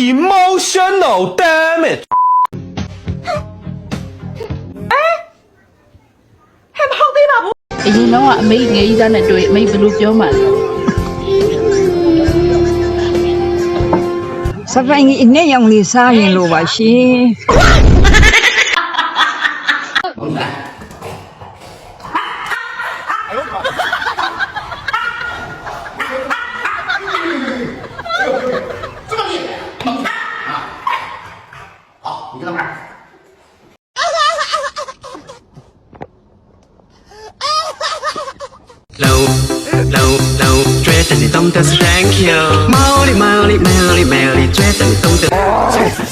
Emotional damage。အရင်တော့အမေငယ်ကြီးသားနဲ့တွေ့အမေဘယ်လိုပြောမှလဲ စပိုင်ကြီးအနဲ့ရောင်လေးစားရင်လို့ပါရှင် low，追着你懂得是 thank you，毛里追着你懂得。